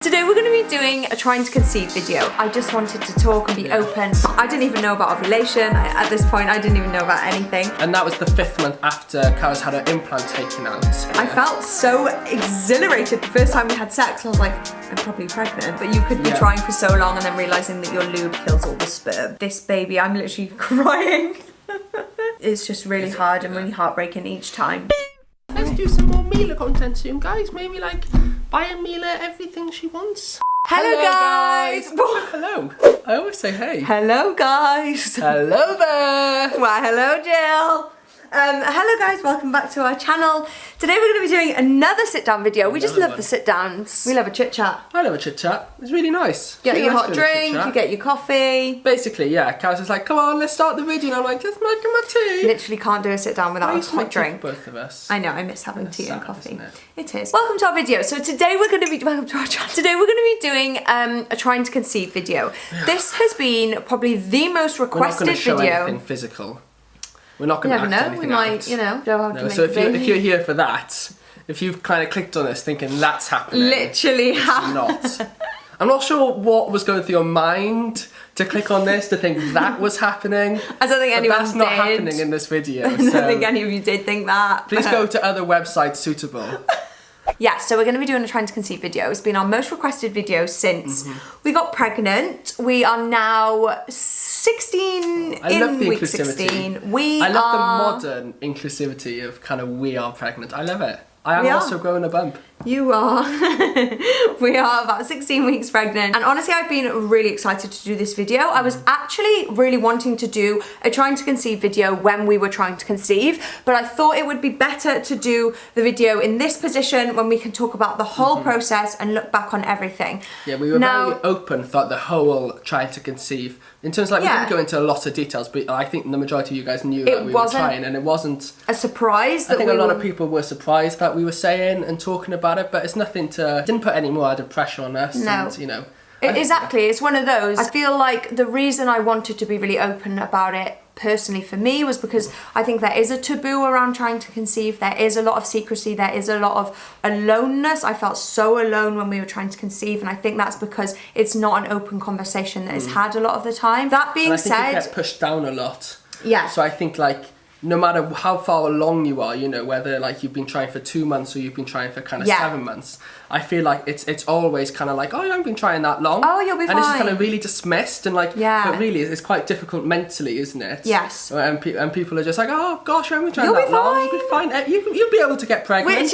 Today we're going to be doing a trying to conceive video. I just wanted to talk and be open. I didn't even know about ovulation. At this point, I didn't even know about anything. And that was the 5th month after Carys had her implant taken out. I felt so exhilarated the first time we had sex. I was like, I'm probably pregnant. But you could be trying for so long and then realising that your lube kills all the sperm. This baby, I'm literally crying. It's just really hard and really heartbreaking each time. Let's do some more Mila content soon, guys. Maybe like buying Mila everything she wants. Hello guys! Hello. I always say hey. Hello guys! Hello there! Why hello Jill! Hello guys, welcome back to our channel. Today we're going to be doing another sit-down video. We just love the sit-downs. We love a chit-chat. I love a chit-chat. It's really nice. Get your hot drink, you get your coffee. Basically, yeah, Carys is like, come on, let's start the video. And I'm like, just making my tea. Literally can't do a sit-down without a hot drink. Both of us. I know, I miss having tea and coffee. Isn't it? It is. Welcome to our video. So today we're going to be, welcome to our channel. Today we're going to be doing a trying to conceive video. This has been probably the most requested video. We're not going to show anything physical. We're not going to act anything out. We might, you know, know how to make so if you're here for that, if you've kind of clicked on this thinking that's happening, literally it's not. I'm not sure what was going through your mind to click on this, to think that was happening. I don't think anyone that's not happening in this video. I don't think any of you did think that. Please go to other websites suitable. Yeah, so we're going to be doing a trying to conceive video. It's been our most requested video since we got pregnant. We are now 16 in week 16. I love the modern inclusivity of kind of we are pregnant. I love it. I am also growing a bump. You are. We are about 16 weeks pregnant. And honestly, I've been really excited to do this video. I was actually really wanting to do a trying to conceive video when we were trying to conceive, but I thought it would be better to do the video in this position when we can talk about the whole process and look back on everything. Yeah, we were very open throughout the whole trying to conceive. In terms of like, we didn't go into a lot of details, but I think the majority of you guys knew that we were trying, and it wasn't a surprise that I think a lot of people were surprised that we were saying and talking about it, but it's nothing to, didn't put any more added pressure on us. No. And, you know. Exactly, it's one of those. I feel like the reason I wanted to be really open about it personally for me was because I think there is a taboo around trying to conceive. There is a lot of secrecy, there is a lot of aloneness. I felt so alone when we were trying to conceive, and I think that's because it's not an open conversation that is had a lot of the time. That being said, it gets pushed down a lot. Yeah. So I think like, no matter how far along you are, you know, whether like you've been trying for 2 months or you've been trying for kind of 7 months, I feel like it's always kind of like, oh, you haven't been trying that long. Oh, you'll be fine. And it's kind of really dismissed and like, but really it's quite difficult mentally, isn't it? Yes. And people are just like, oh gosh, you haven't been trying that long. You'll be fine. You'll be able to get pregnant.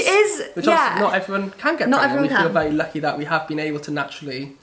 Which not everyone can get pregnant. We feel very lucky that we have been able to naturally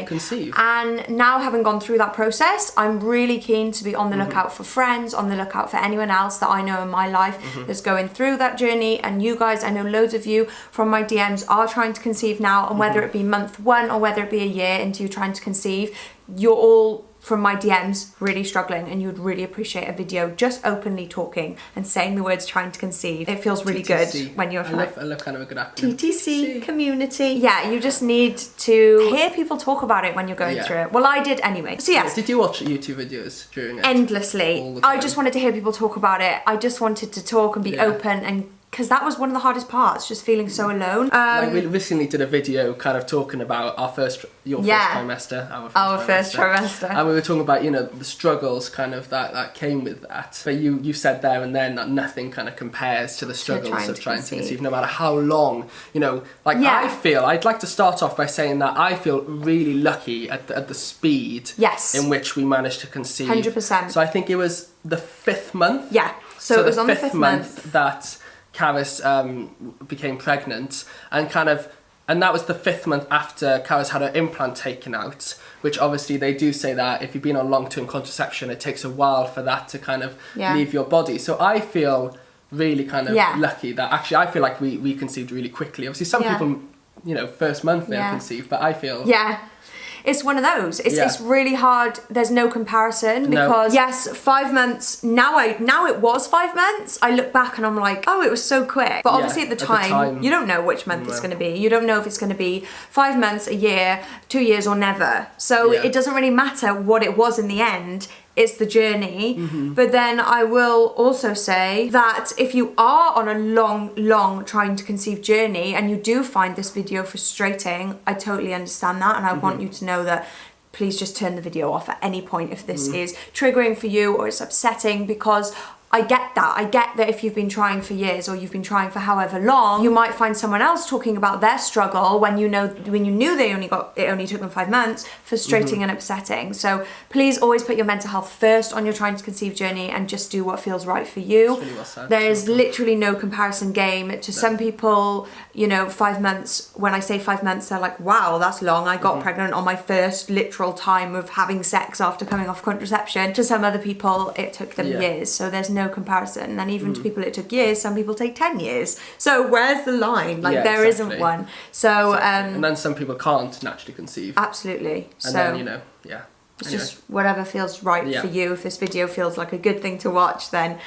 conceive. And now having gone through that process, I'm really keen to be on the lookout for friends, on the lookout for anyone else that I know in my life that's going through that journey. And you guys, I know loads of you from my DMs are trying to conceive now, and whether it be month 1 or whether it be a year into you trying to conceive, you're all from my DMs really struggling, and you would really appreciate a video just openly talking and saying the words trying to conceive. It feels really good when you're I love kind of a good acronym. TTC, community. Yeah, you just need to hear people talk about it when you're going through it. Well, I did anyway. So yes. Did you watch YouTube videos during it? Endlessly. All the time? I just wanted to hear people talk about it. I just wanted to talk and be open, and because that was one of the hardest parts, just feeling so alone. Like we recently did a video kind of talking about our first trimester, our first trimester. And we were talking about, you know, the struggles kind of that came with that. But you said there and then that nothing kind of compares to the struggles of trying to conceive, no matter how long, you know, like I'd like to start off by saying that I feel really lucky at the speed in which we managed to conceive. 100%. So I think it was the 5th month. Yeah, so it was on the 5th month that Carys became pregnant, and that was the 5th month after Carys had her implant taken out, which obviously they do say that if you've been on long-term contraception, it takes a while for that to kind of leave your body. So I feel really kind of lucky that actually I feel like we conceived really quickly. Obviously some people, you know, first month they'll conceive, but I feel... It's one of those. It's really hard. There's no comparison because yes, 5 months. Now it was 5 months. I look back and I'm like, oh, it was so quick. But obviously at the time, you don't know which month it's going to be. You don't know if it's going to be 5 months, a year, 2 years, or never. So it doesn't really matter what it was in the end. it's the journey. But then I will also say that if you are on a long trying to conceive journey and you do find this video frustrating, I totally understand that, and I want you to know that please just turn the video off at any point if this is triggering for you or it's upsetting, because I get that. I get that if you've been trying for years or you've been trying for however long, you might find someone else talking about their struggle when you knew it only took them 5 months, frustrating and upsetting. So please always put your mental health first on your trying to conceive journey and just do what feels right for you. Really well said. There is literally no comparison game. To some people, 5 months, when I say 5 months, they're like, wow, that's long. I got pregnant on my first literal time of having sex after coming off contraception. To some other people, it took them years. So there's no comparison. And even to people it took years, some people take 10 years. So where's the line? Like, there isn't one. So and then some people can't naturally conceive. Absolutely. And then, it's just whatever feels right for you. If this video feels like a good thing to watch, then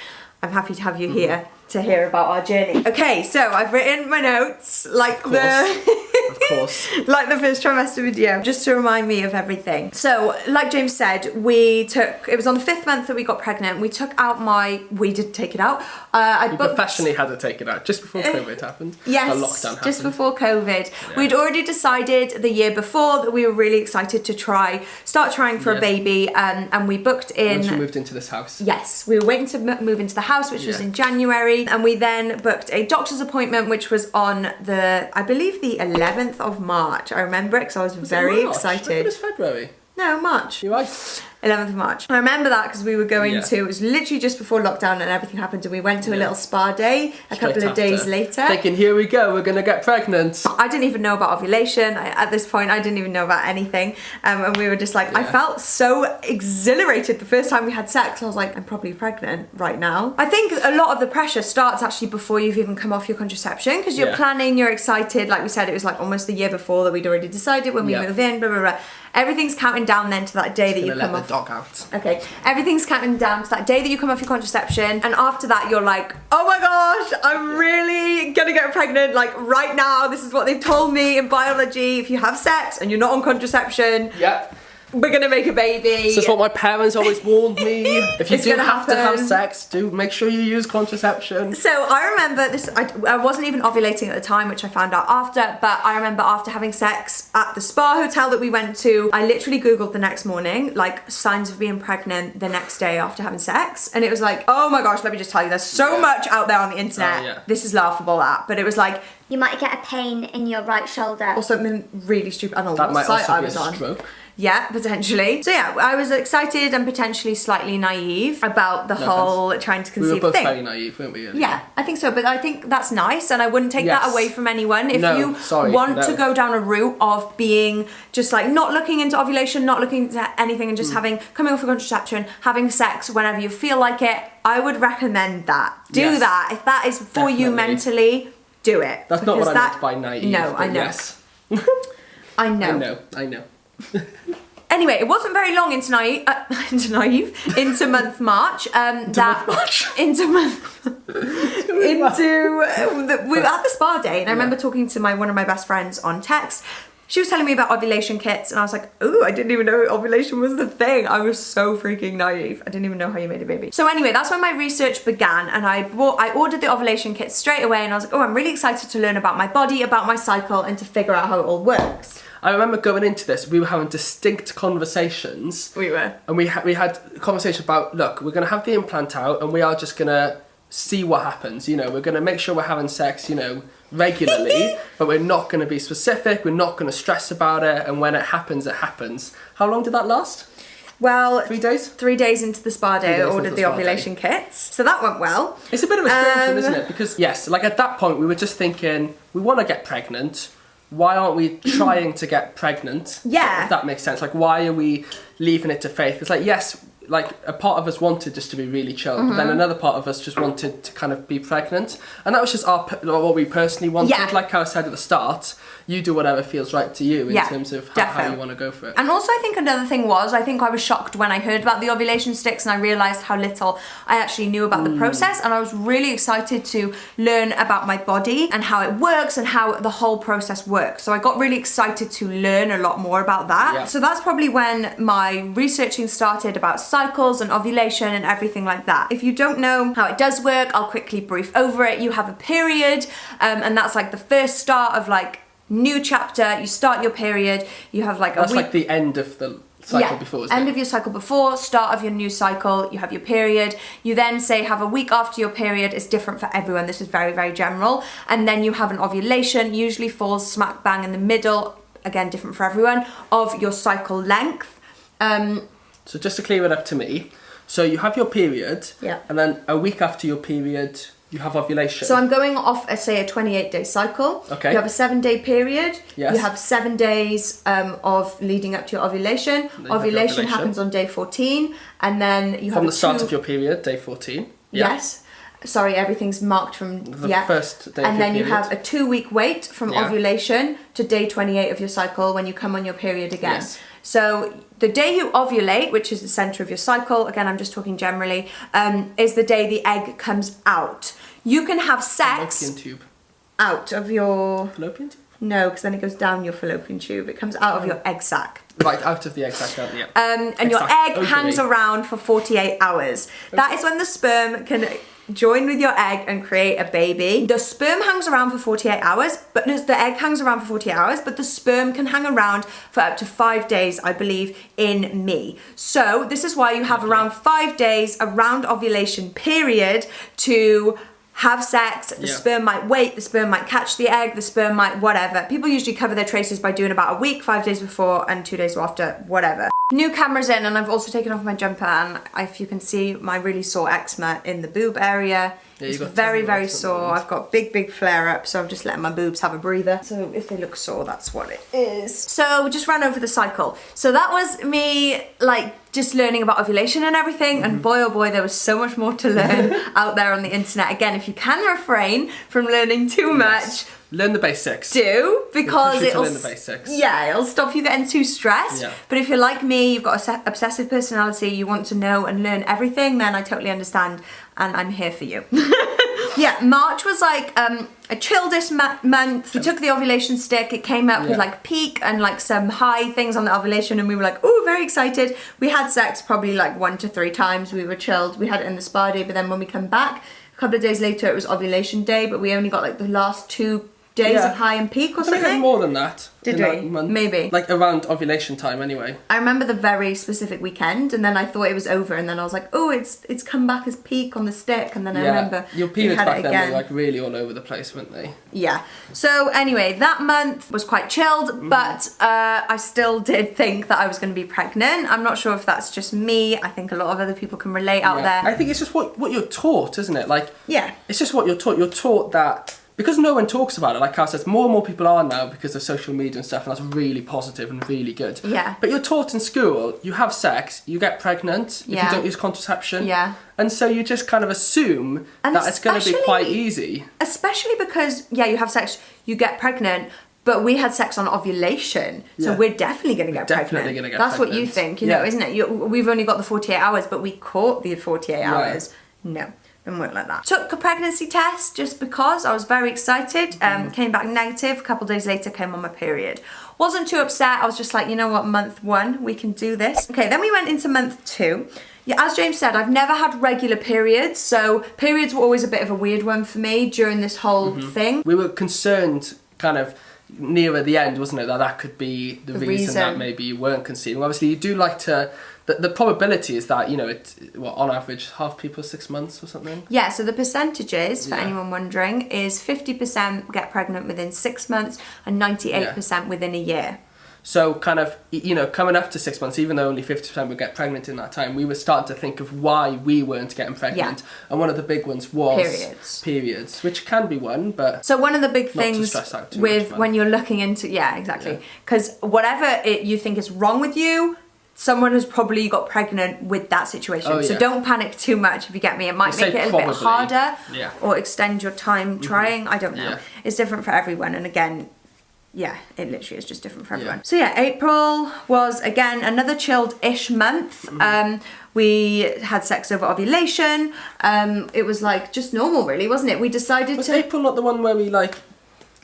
I'm happy to have you here to hear about our journey. Okay, so I've written my notes like Of course. like the first trimester video, just to remind me of everything. So, like James said, it was on the 5th month that we got pregnant. We did take it out. We professionally had to take it out just before COVID happened. Yes, lockdown happened. Just before COVID. Yeah. We'd already decided the year before that we were really excited to start trying for a baby, and we booked in. Once we moved into this house. Yes, we were waiting to move into the house, which was in January, and we then booked a doctor's appointment, which was on I believe the 11th of March. I remember it because I was very excited. I thought it was February. No, March. You're right. 11th of March. I remember that because we were going to, it was literally just before lockdown and everything happened, and we went to a little spa day a couple of days later. Thinking, here we go, we're going to get pregnant. I didn't even know about ovulation. At this point, I didn't even know about anything. And we were just like, I felt so exhilarated the first time we had sex. I was like, I'm probably pregnant right now. I think a lot of the pressure starts actually before you've even come off your contraception, because you're planning, you're excited. Like we said, it was like almost the year before that we'd already decided when we move in, blah, blah, blah. Everything's counting down then to that day that you come off. Let the dog out. Okay, everything's counting down to that day that you come off your contraception, and after that you're like, oh my gosh, I'm really gonna get pregnant, like right now. This is what they've told me in biology. If you have sex and you're not on contraception, we're gonna make a baby. This is what my parents always warned me. If you do have to have sex, do make sure you use contraception. So I remember this, I wasn't even ovulating at the time, which I found out after, but I remember after having sex at the spa hotel that we went to, I literally Googled the next morning, like signs of being pregnant the next day after having sex. And it was like, oh my gosh, let me just tell you, there's so much out there on the internet. This is laughable at, but it was like, you might get a pain in your right shoulder. Or something really stupid. I don't know what site also I be was a on. Stroke. Yeah, potentially. So yeah, I was excited and potentially slightly naive about the whole trying to conceive thing. We were both very naive, weren't we? Yeah, I think so, but I think that's nice, and I wouldn't take that away from anyone. If you want to go down a route of being just like not looking into ovulation, not looking into anything, and just coming off a contraception, having sex whenever you feel like it, I would recommend that. Do that. If that is for you mentally, do it. That's not what I meant by naive. No, I know. Yes. I know. I know. Anyway, it wasn't very long into month March. We were at the spa day, and I remember talking to one of my best friends on text. She was telling me about ovulation kits, and I was like, ooh, I didn't even know ovulation was the thing. I was so freaking naive. I didn't even know how you made a baby. So anyway, that's when my research began, and I ordered the ovulation kit straight away, and I was like, oh, I'm really excited to learn about my body, about my cycle, and to figure out how it all works. I remember going into this, we were having distinct conversations. We were. And we had conversations about, look, we're going to have the implant out, and we are just going to see what happens. We're going to make sure we're having sex, regularly, but we're not going to be specific, we're not going to stress about it, and when it happens, it happens. How long did that last? Well, 3 days? 3 days into the spa day, I ordered the ovulation kits. So that went well. It's a bit of a strange one, isn't it? Because, yes, like at that point, we were just thinking, we want to get pregnant. Why aren't we trying to get pregnant? Yeah. If that makes sense. Like, why are we leaving it to faith? It's like, yes, like a part of us wanted just to be really chill, but then another part of us just wanted to kind of be pregnant. And that was just what we personally wanted. Yeah. Like I said at the start, you do whatever feels right to you in Yeah, terms of how definitely. you want to go for it. And also I think another thing was, I think I was shocked when I heard about the ovulation sticks and I realised how little I actually knew about the process, and I was really excited to learn about my body and how it works and how the whole process works. So I got really excited to learn a lot more about that. Yeah. So that's probably when my researching started about cycles and ovulation and everything like that. If you don't know how it does work, I'll quickly brief over it. You have a period, and that's like the first start of like new chapter. You start your period, you have like That's a week. like the end of the cycle before, isn't end it? of your cycle before, start of your new cycle, you have your period. You then say have a week after your period. It's different for everyone. This is very, very general. And then you have an ovulation, usually falls smack bang in the middle, again, different for everyone, of your cycle length. So just to clear it up to me, so you have your period, Yeah. and then a week after your period, you have ovulation. So I'm going off, say, a 28-day cycle. Okay. You have a 7-day period. Yes. You have 7 days of leading up to your ovulation. Then you have your Ovulation happens on day 14, and then you have From a the start two- of your period, day 14. Yeah. Yes. Sorry, everything's marked from The first day of and your then you period. have a 2-week wait from Yeah. ovulation to day 28 of your cycle when you come on your period again. Yes. So the day you ovulate, which is the center of your cycle, again I'm just talking generally, is the day the egg comes out. You can have sex Fallopian tube. out of your... Fallopian tube? No, because then it goes down your fallopian tube. It comes out of your egg sac. Right, out of the egg sac, yeah. And your Exact- egg ovary. hangs around for 48 hours. That is when the sperm can join with your egg and create a baby. The sperm hangs around for 48 hours, but no, the egg hangs around for 48 hours, but the sperm can hang around for up to 5 days, I believe, in me. So this is why you have around 5 days around ovulation period to have sex. The Yeah. sperm might wait, the sperm might catch the egg, the sperm might whatever. People usually cover their traces by doing about a week, 5 days before and 2 days after, whatever. New camera's in, and I've also taken off my jumper, and if you can see my really sore eczema in the boob area. Yeah, It's you've got very, terrible very eczema sore. there. I've got big flare up, so I'm just letting my boobs have a breather. So if they look sore, that's what it is. So we just ran over the cycle. So that was me, like, just learning about ovulation and everything, and boy oh boy, there was so much more to learn out there on the internet. Again, if you can refrain from learning too much, Learn the basics. do, because push you to it'll learn the basics. yeah, it'll stop you getting too stressed. Yeah. But if you're like me, you've got a obsessive personality, you want to know and learn everything, then I totally understand, and I'm here for you. Yeah, March was like a childish month. We took the ovulation stick, it came up with like peak and like some high things on the ovulation, and we were like, oh, very excited. We had sex probably like 1 to 3 times. We were chilled. We had it in the spa day, but then when we come back, a couple of days later, it was ovulation day, but we only got like the last 2 days Yeah. of high and peak or I think we had something. more than that. Did in we? that month. Maybe. Like around ovulation time anyway. I remember the very specific weekend, and then I thought it was over, and then I was like, oh, it's come back as peak on the stick, and then I remember Your we periods had back it then again. were like really all over the place, weren't they? Yeah. So anyway, that month was quite chilled, but I still did think that I was going to be pregnant. I'm not sure if that's just me. I think a lot of other people can relate out there. I think it's just what you're taught, isn't it? Like, Yeah. it's just what you're taught. You're taught that because no one talks about it, like Carys says, more and more people are now because of social media and stuff, and that's really positive and really good. Yeah. But you're taught in school, you have sex, you get pregnant if Yeah. you don't use contraception. Yeah. And so you just kind of assume And that it's going to be especially- quite easy. Especially because, yeah, you have sex, you get pregnant, but we had sex on ovulation, so Yeah. we're definitely going to get definitely pregnant. gonna get That's what you pregnant. think, you Yeah. know, isn't it? We've only got the 48 hours, but we caught the 48 Yeah. hours. No. Didn't work like that. Took a pregnancy test just because I was very excited. Came back negative. A couple days later, came on my period. Wasn't too upset. I was just like, you know what, month 1, we can do this. Okay, then we went into month 2. Yeah, as James said, I've never had regular periods, so periods were always a bit of a weird one for me during this whole thing. We were concerned kind of nearer the end, wasn't it, that could be the reason that maybe you weren't conceiving. Obviously, you do like to... The probability is that, you know, on average, half people 6 months or something? Yeah, so the percentages, for Yeah. anyone wondering, is 50% get pregnant within 6 months and 98% within a year. So kind of, you know, coming up to 6 months, even though only 50% would get pregnant in that time, we were starting to think of why we weren't getting pregnant. Yeah. And one of the big ones was Periods. periods, which can be one, but So one of the big Not to things stress out too with much, man. when you're looking into, yeah, exactly. Yeah. Because whatever you think is wrong with you, someone has probably got pregnant with that situation. Oh, So yeah. don't panic too much, if you get me. It might You make say it a little bit probably. harder Yeah. or extend your time trying. I don't know. Yeah. It's different for everyone. And again, yeah, it literally is just different for everyone. So yeah, April was again another chilled-ish month. We had sex over ovulation. It was like just normal, really, wasn't it? We decided Was to. April not the one where we like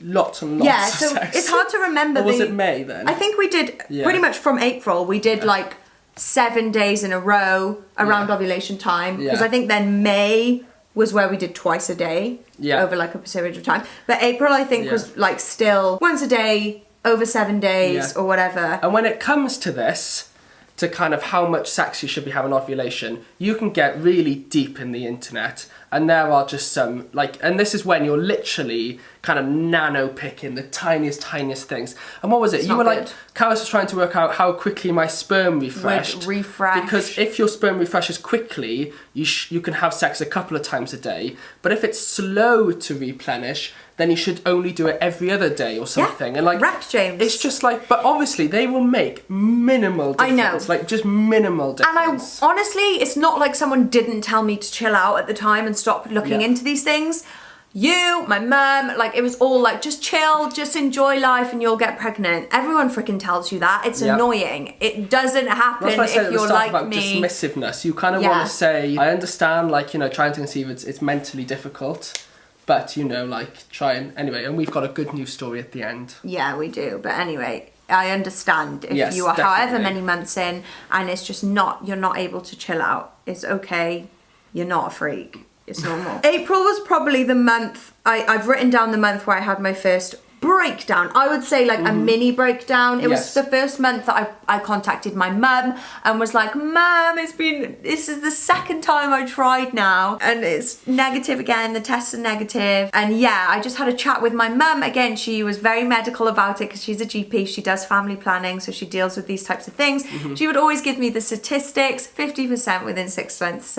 lots and lots Yeah, of so sex? it's hard to remember. Or was it May then? I think we did pretty much from April. We did like 7 days in a row around ovulation time, because I think then May was where we did twice a day over like a period of time. But April, I think, was like still once a day over 7 days or whatever. And when it comes to this, to kind of how much sex you should be having ovulation, you can get really deep in the internet, and there are just some like, and this is when you're literally kind of nano picking the tiniest things. And what was it? It's you were not like, Carys was trying to work out how quickly my sperm refreshed. Would refresh. Because if your sperm refreshes quickly, you can have sex a couple of times a day. But if it's slow to replenish, then you should only do it every other day or something. Yeah, and like, correct, James. It's just like, but obviously they will make minimal difference. I know. Like just minimal difference. And honestly, it's not like someone didn't tell me to chill out at the time and stop looking into these things. You, my mum, like it was all like, just chill, just enjoy life and you'll get pregnant. Everyone freaking tells you that. It's annoying. It doesn't happen That's what I said if at the you're start like about me. dismissive. You kind of want to say, I understand, like, you know, trying to conceive, it's mentally difficult. But, you know, like, try and... Anyway, and we've got a good news story at the end. Yeah, we do. But anyway, I understand if Yes, you are definitely. however many months in and it's just not, you're not able to chill out. It's okay. You're not a freak. It's normal. April was probably the month, I've written down the month where I had my first breakdown. I would say like a mini breakdown. It was the first month that I contacted my mum and was like, Mum, this is the second time I tried now and it's negative again, the tests are negative. And yeah, I just had a chat with my mum. Again, she was very medical about it because she's a GP, she does family planning, so she deals with these types of things. She would always give me the statistics, 50% within 6 months,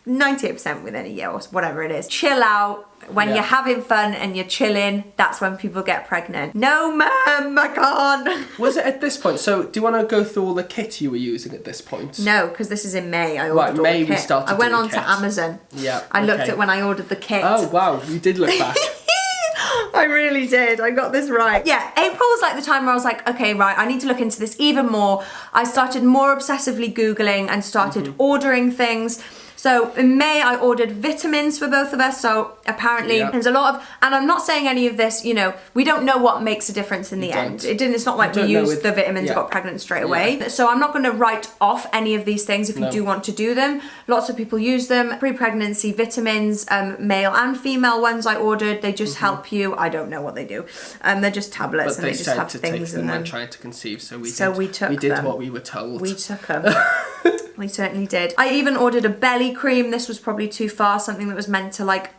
98% within a year or whatever it is. Chill out. When you're having fun and you're chilling, that's when people get pregnant. No, mum, I can't. Was it at this point? So, do you want to go through all the kit you were using at this point? No, because this is in May. I ordered all May the kit. we started I went doing on kit. to Amazon. Yeah. I looked at when I ordered the kit. Oh, wow. You did look back. I really did. I got this right. Yeah, April was like the time where I was like, okay, right, I need to look into this even more. I started more obsessively Googling and started ordering things. So in May, I ordered vitamins for both of us. So apparently there's a lot of, and I'm not saying any of this, you know, we don't know what makes a difference in the end. It's not like we used the vitamins and got pregnant straight away. So I'm not going to write off any of these things if you do want to do them. Lots of people use them. Pre-pregnancy vitamins, male and female ones I ordered, they just help you. I don't know what they do. They're just tablets and they just have things in them. When trying to conceive, so we did them. What we were told. We took them. We certainly did. I even ordered a belly cream. This was probably too far, something that was meant to like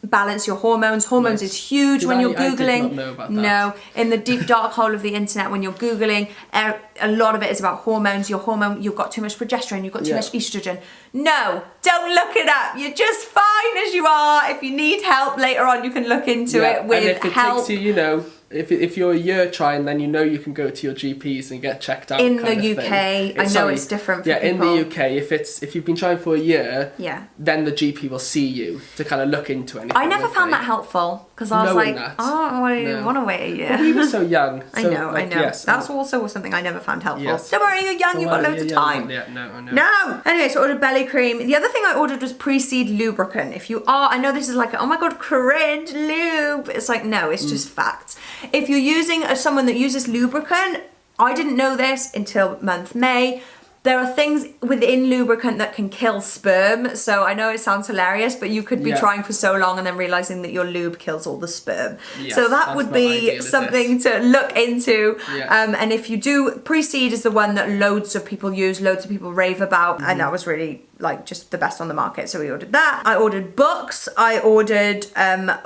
balance your hormones. Hormones is huge when you're Googling. I did not know about that. No, in the deep dark hole of the internet when you're Googling, a lot of it is about hormones. You've got too much progesterone, you've got too much estrogen. No, don't look it up. You're just fine as you are. If you need help later on, you can look into it with and if it help. takes you, you know, if you're a year trying, then you know you can go to your GPs and get checked out. In the UK, I know it's different for people. In the UK, if you've been trying for a year, then the GP will see you to kind of look into anything. I never found that helpful because I was Knowing like, that. I want to wait a year. Well, we were so young. I So, know. Yes, That's also something I never found helpful. Yes. Don't worry, you're young, you've got loads of time. Yeah, no, I know. No! Anyway, so I ordered belly cream. The other thing I ordered was preseed lubricant. If you are, I know this is like, oh my god, cringe, lube. It's like, no, it's just facts. If you're using someone that uses lubricant, I didn't know this until month May. There are things within lubricant that can kill sperm. So I know it sounds hilarious, but you could be trying for so long and then realizing that your lube kills all the sperm. Yes, so that would be something to look into. And if you do, Preseed is the one that loads of people use, loads of people rave about. And that was really like just the best on the market. So we ordered that. I ordered books. I ordered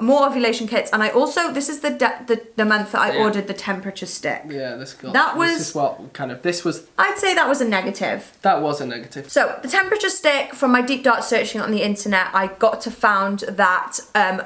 more ovulation kits. And I also, this is the month that I ordered the temperature stick. Yeah, this was... I'd say that was a negative. That was a negative. So the temperature stick, from my deep dark searching on the internet, I got to found that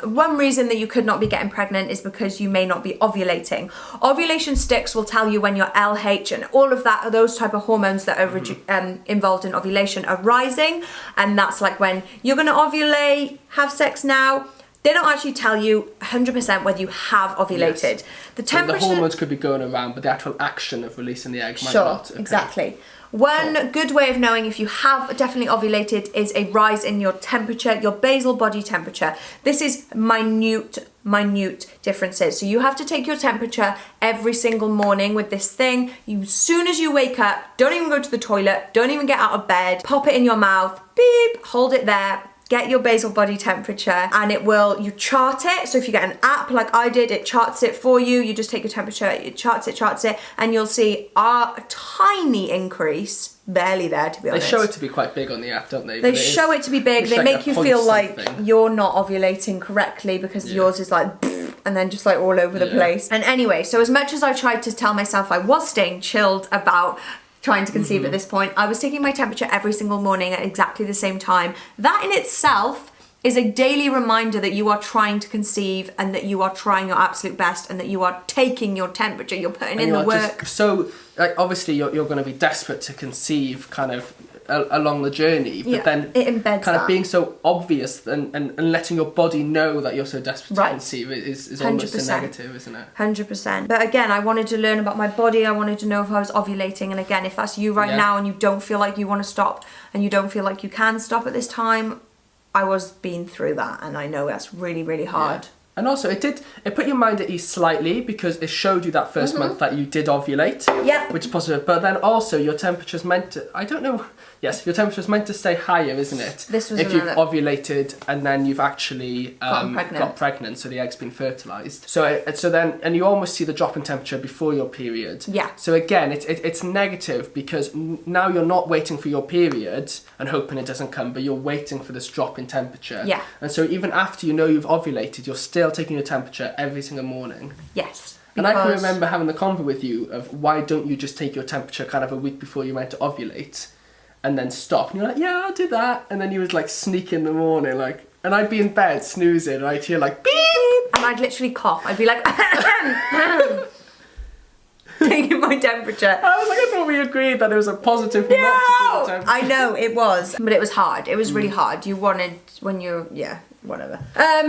one reason that you could not be getting pregnant is because you may not be ovulating. Ovulation sticks will tell you when your LH and all of that, those type of hormones that are involved in ovulation are rising. And that's like when you're going to ovulate, have sex now. they don't actually tell you 100% whether you have ovulated. Yes. The So temperature... the hormones could be going around, but the actual action of releasing the egg might Sure, not. Okay. exactly. One good way of knowing if you have definitely ovulated is a rise in your temperature, your basal body temperature. This is minute differences. So you have to take your temperature every single morning with this thing. As soon as you wake up, don't even go to the toilet, don't even get out of bed, pop it in your mouth, beep, hold it there, get your basal body temperature, and you chart it. So if you get an app like I did, it charts it for you. You just take your temperature, it charts it, and you'll see a tiny increase, barely there to be honest. They show it to be quite big on the app, don't they? They show it to be big. They make you feel like you're not ovulating correctly because yours is like and then just like all over the place. And anyway, so as much as I tried to tell myself I was staying chilled about trying to conceive at this point, I was taking my temperature every single morning at exactly the same time. That in itself is a daily reminder that you are trying to conceive and that you are trying your absolute best and that you are taking your temperature, you're putting in the work. So, like, obviously you're going to be desperate to conceive kind of along the journey, but then it embeds kind of being so obvious and letting your body know that you're so desperate to conceive is almost a negative, isn't it? 100%. But again, I wanted to learn about my body. I wanted to know if I was ovulating. And again, if that's you right now and you don't feel like you want to stop and you don't feel like you can stop at this time, I was being through that, and I know that's really, really hard. Yeah. And also, it put your mind at ease slightly because it showed you that first month that you did ovulate. Yeah. Which is positive. But then also, your temperature's meant to, I don't know, yes, your temperature's meant to stay higher, isn't it? This was if you've ovulated and then you've actually got pregnant, so the egg's been fertilised. So then, and you almost see the drop in temperature before your period. Yeah. So again, it's negative because now you're not waiting for your period and hoping it doesn't come, but you're waiting for this drop in temperature. Yeah. And so even after you know you've ovulated, you're still taking your temperature every single morning. Yes. And I can remember having the convo with you of why don't you just take your temperature kind of a week before you're meant to ovulate and then stop. And you're like, yeah, I'll do that. And then you would like sneak in the morning, like, and I'd be in bed snoozing and I'd hear like, beep! And I'd literally cough. I'd be like, taking my temperature. I was like, I thought we agreed that it was a positive not to do the temperature. I know, it was. But it was hard. It was really hard. You wanted, when you're, whatever.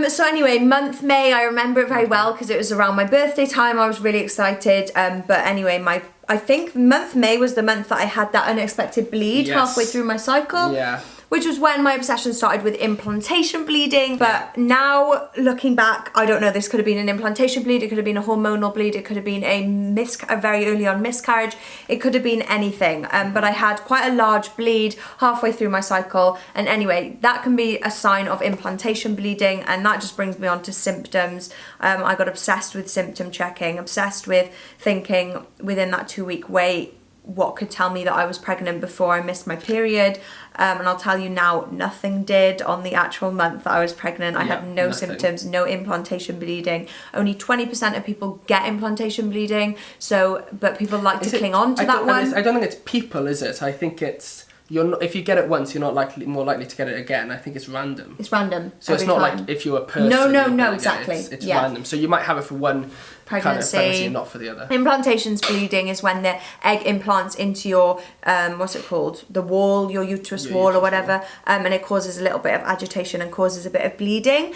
So anyway, month May, I remember it very well because it was around my birthday time. I was really excited. But anyway, I think month May was the month that I had that unexpected bleed halfway through my cycle. Yeah. Which was when my obsession started with implantation bleeding. But now, looking back, I don't know, this could have been an implantation bleed, it could have been a hormonal bleed, it could have been a very early on miscarriage, it could have been anything. But I had quite a large bleed halfway through my cycle. And anyway, that can be a sign of implantation bleeding, and that just brings me on to symptoms. I got obsessed with symptom checking, obsessed with thinking within that 2-week wait, what could tell me that I was pregnant before I missed my period. And I'll tell you now, nothing did on the actual month that I was pregnant. I had no symptoms, no implantation bleeding. Only 20% of people get implantation bleeding. But people like to cling on to that one. I don't think it's people, is it? I think it's, if you get it once, you're not more likely to get it again. I think it's random. It's random. So it's not like if you're a person. No, exactly. It's random. So you might have it for one pregnancy, kind of pregnancy, not for the other. Implantations bleeding is when the egg implants into your, what's it called? The wall, your uterus wall or whatever. And it causes a little bit of agitation and causes a bit of bleeding.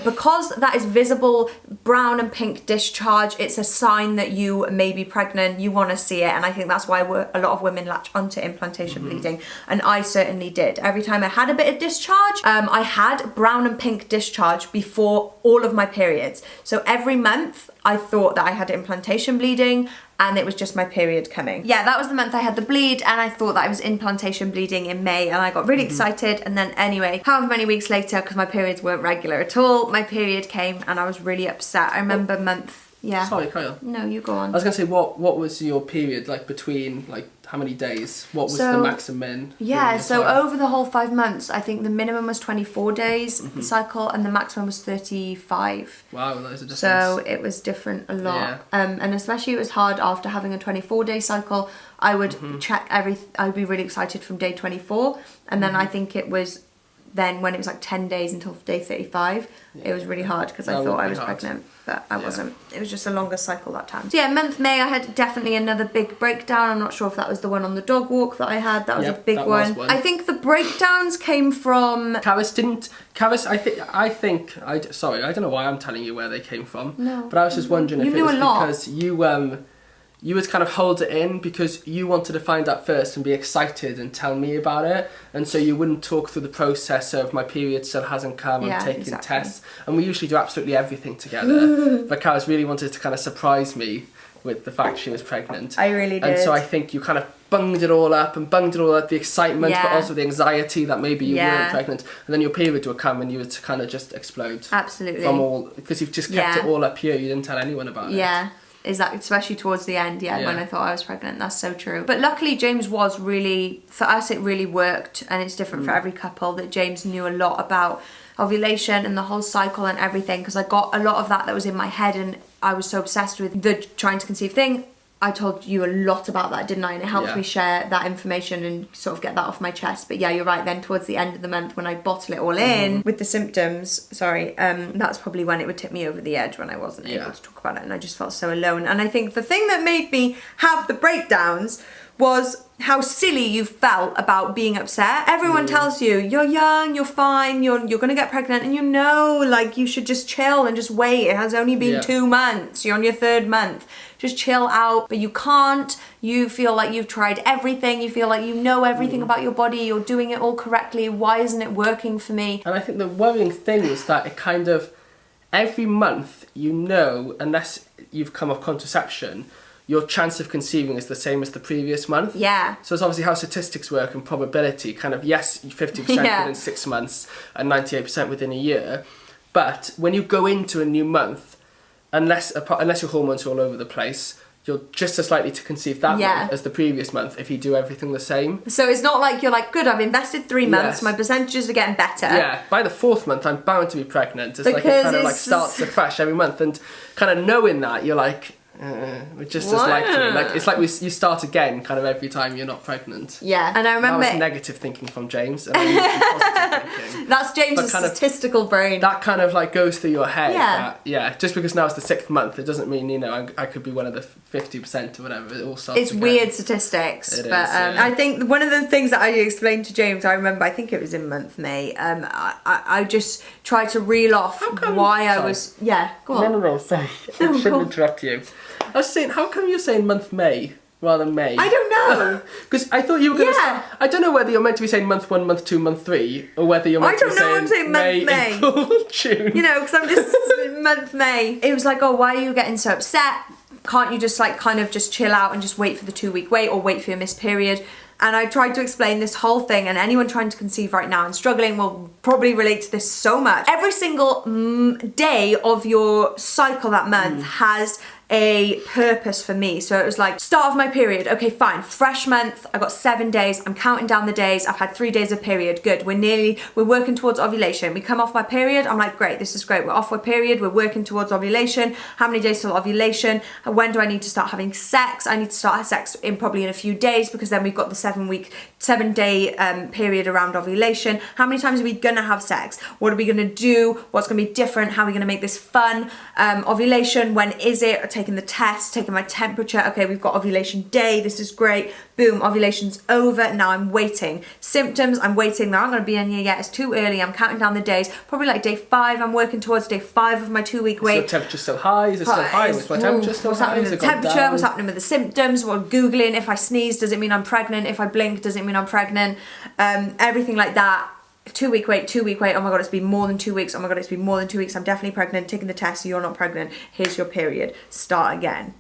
Because that is visible brown and pink discharge, it's a sign that you may be pregnant. You want to see it. And I think that's why a lot of women latch onto implantation bleeding. And I certainly did. Every time I had a bit of discharge, I had brown and pink discharge before all of my periods. So every month I thought that I had implantation bleeding and it was just my period coming. Yeah, that was the month I had the bleed and I thought that I was implantation bleeding in May and I got really excited. And then anyway, however many weeks later, because my periods weren't regular at all, my period came and I was really upset. I remember Sorry, carry on. No, you go on. I was going to say, what was your period like between, like, how many days? What was the maximum? Yeah, so over the whole 5 months, I think the minimum was 24 days, the cycle, and the maximum was 35. Wow, that is a difference. So it was different a lot. Yeah. And especially it was hard after having a 24-day cycle. I would check I'd be really excited from day 24, and then I think it was then when it was like 10 days until day 35, it was really hard because I thought I was pregnant, but I wasn't. It was just a longer cycle that time. So yeah, month May I had definitely another big breakdown. I'm not sure if that was the one on the dog walk that I had. That was a big one. I think the breakdowns came from... Carys, sorry, I don't know why I'm telling you where they came from. No. But I was just wondering if it was because you would kind of hold it in because you wanted to find out first and be excited and tell me about it, and so you wouldn't talk through the process of my period still hasn't come and taking tests, and we usually do absolutely everything together. But Carys really wanted to kind of surprise me with the fact she was pregnant. I really did. And so I think you kind of bunged it all up, the excitement, but also the anxiety that maybe you weren't pregnant, and then your period would come and you would kind of just explode. Absolutely. Because you've just kept it all up here, you didn't tell anyone about it. Yeah. Exactly, especially towards the end, when I thought I was pregnant. That's so true. But luckily, James was really, for us, it really worked, and it's different for every couple, that James knew a lot about ovulation and the whole cycle and everything, because I got a lot of that was in my head, and I was so obsessed with the trying to conceive thing. I told you a lot about that, didn't I? And it helped me share that information and sort of get that off my chest. But yeah, you're right. Then towards the end of the month, when I bottle it all in with the symptoms, that's probably when it would tip me over the edge, when I wasn't able to talk about it, and I just felt so alone. And I think the thing that made me have the breakdowns was how silly you felt about being upset. Everyone tells you, you're young, you're fine, you're gonna get pregnant, and like you should just chill and just wait. It has only been 2 months, you're on your 3rd month. Just chill out, but you can't. You feel like you've tried everything. You feel like you know everything about your body. You're doing it all correctly. Why isn't it working for me? And I think the worrying thing is that it kind of, every month, unless you've come off contraception, your chance of conceiving is the same as the previous month. Yeah. So it's obviously how statistics work and probability. Kind of, yes, 50% within 6 months and 98% within a year. But when you go into a new month, unless your hormones are all over the place, you're just as likely to conceive that month as the previous month if you do everything the same. So it's not like you're like, good, I've invested 3 months, my percentages are getting better. Yeah, by the 4th month, I'm bound to be pregnant. It's like it kind of like starts afresh every month, and kind of knowing that, you're like, we're just as likely. Like it's like you start again kind of every time you're not pregnant. Yeah, and I remember... That was negative thinking from James, and then positive thinking. That's James's statistical brain. That kind of like goes through your head. Just because now it's the 6th month, it doesn't mean, I could be one of the 50% or whatever. It all starts It's again. weird statistics. I think one of the things that I explained to James, I remember, I think it was in month May, I just tried to reel off why I was... Yeah, go on. No, sorry. I shouldn't interrupt you. I was saying, how come you're saying month May rather than May? I don't know. Because I thought you were going to say... I don't know whether you're meant to be saying month 1, month 2, month 3, or whether you're meant to be saying May, April, June. Because I'm just month May. It was like, why are you getting so upset? Can't you just like kind of just chill out and just wait for the 2-week wait, or wait for your missed period? And I tried to explain this whole thing, and anyone trying to conceive right now and struggling will probably relate to this so much. Every single day of your cycle that month has a purpose for me. So it was like, start of my period, okay fine, fresh month, I got 7 days, I'm counting down the days, I've had 3 days of period, good, we're working towards ovulation. We come off my period, I'm like, great, this is great, we're off our period, we're working towards ovulation. How many days till ovulation? And when do I need to start having sex? I need to start sex probably in a few days, because then we've got the 7 day period around ovulation. How many times are we gonna have sex? What are we gonna do? What's gonna be different? How are we gonna make this fun? Ovulation, when is it? Taking the test, taking my temperature. Okay, we've got ovulation day, this is great. Boom, ovulation's over, now I'm waiting. Symptoms, I'm waiting, they aren't going to be in here yet, it's too early, I'm counting down the days. Probably like day 5, I'm working towards day 5 of my 2-week wait. Is your temperature still high? Is it still high? Is my temperature still high? What's happening with the temperature? What's happening with the symptoms? We're Googling, if I sneeze, does it mean I'm pregnant? If I blink, does it mean I'm pregnant? Everything like that. 2-week wait, oh my god, it's been more than 2 weeks, oh my god, it's been more than 2 weeks, I'm definitely pregnant, taking the test, you're not pregnant, here's your period, start again.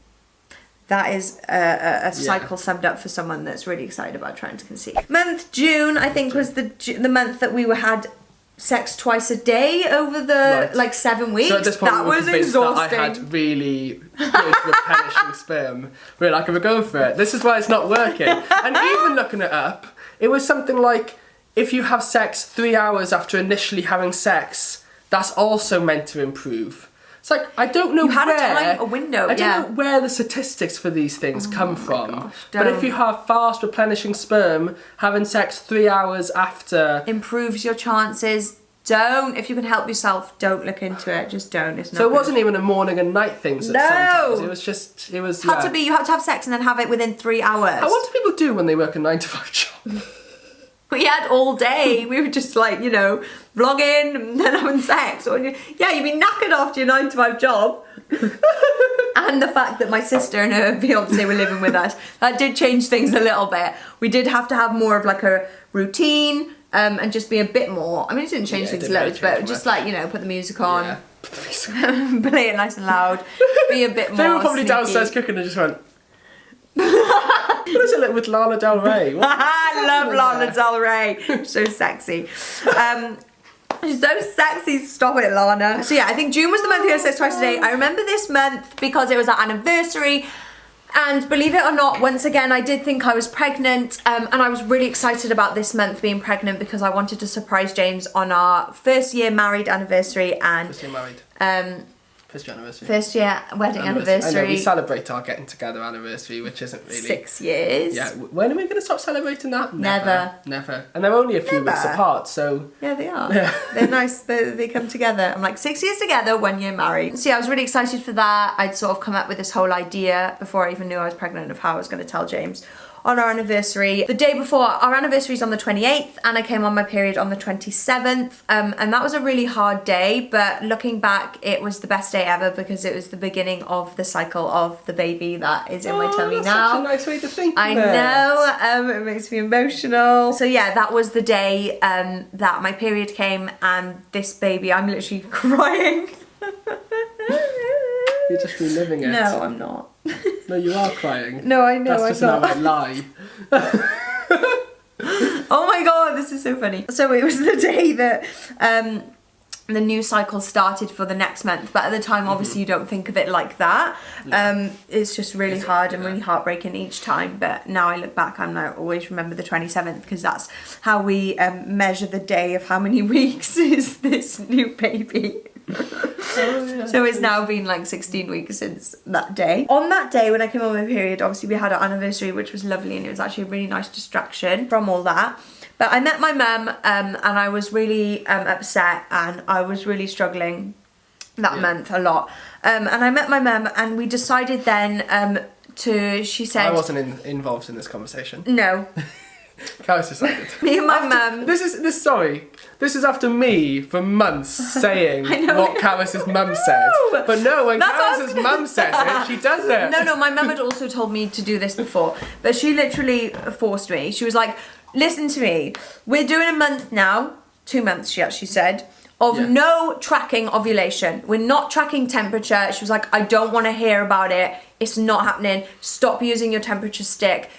That is a cycle summed up for someone that's really excited about trying to conceive. Month June, I think, was the month that we had sex twice a day over the like 7 weeks. So at this point, that was exhausting. That I had really good replenishing sperm. We're like, we're going for it. This is why it's not working. And even looking it up, it was something like, if you have sex 3 hours after initially having sex, that's also meant to improve. It's like, I don't know You had a window, I don't know where the statistics for these things come from. gosh, but if you have fast replenishing sperm, having sex 3 hours after... improves your chances. Don't, if you can help yourself, don't look into it. Just don't. It's not So it good. wasn't even a morning and night thing sometimes. It was just, You had to have sex and then have it within 3 hours. What do people do when they work a 9-to-5 job? We had all day. We were just like, you know, vlogging and then having sex. Or you'd be knackered after your 9-to-5 job. And the fact that my sister and her fiance were living with us, that did change things a little bit. We did have to have more of like a routine and just be a bit more. I mean, it didn't change things loads, but just like, you know, put the music on. Yeah. Put the music on. Play it nice and loud. Be a bit more They were probably sneaky. downstairs cooking and just went... What is it like with Lana Del Rey? I love Lana Del Rey. So sexy. She's so sexy. Stop it, Lana. So yeah, I think June was the month we had sex twice a day. I remember this month because it was our anniversary. And believe it or not, once again, I did think I was pregnant. And I was really excited about this month being pregnant because I wanted to surprise James on our first year married anniversary. And First year married. First year anniversary. First year wedding anniversary. I know, we celebrate our getting together anniversary, which isn't really... 6 years. Yeah, when are we going to stop celebrating that? Never. Never. And they're only a few weeks apart, so... Yeah, they are. Yeah. They're nice. They come together. I'm like 6 years together, 1 year married. So yeah, I was really excited for that. I'd sort of come up with this whole idea before I even knew I was pregnant of how I was going to tell James on our anniversary. The day before, our anniversary is on the 28th and I came on my period on the 27th. And that was a really hard day, but looking back, it was the best day ever because it was the beginning of the cycle of the baby that is in my tummy that's now. Such a nice way to think of I know, it makes me emotional. So yeah, that was the day that my period came and this baby, I'm literally crying. You're just reliving it. No, I'm not. No, you are crying. No, I know, That's just I'm not. another lie. Oh my god, this is so funny. So it was the day that the new cycle started for the next month, but at the time obviously you don't think of it like that. It's just really hard and really heartbreaking each time, but now I look back and I always remember the 27th because that's how we measure the day of how many weeks is this new baby. So it's now been like 16 weeks since that day. On that day when I came on my period, obviously we had our anniversary, which was lovely, and it was actually a really nice distraction from all that. But I met my mum and I was really upset and I was really struggling that month a lot. And I met my mum and we decided then she said... I wasn't involved in this conversation. No. Carys decided. Me and my mum... This is after me for months saying what Carys' mum said. But no, when Carys' mum says it, she does it. No, my mum had also told me to do this before. But she literally forced me. She was like, listen to me. We're doing a month now. 2 months, she actually said. Of no tracking ovulation. We're not tracking temperature. She was like, I don't want to hear about it. It's not happening. Stop using your temperature stick.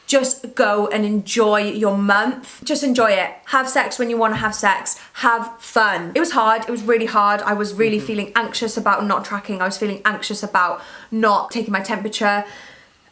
Just go and enjoy your month. Just enjoy it. Have sex when you want to have sex. Have fun. It was hard. It was really hard. I was really feeling anxious about not tracking. I was feeling anxious about not taking my temperature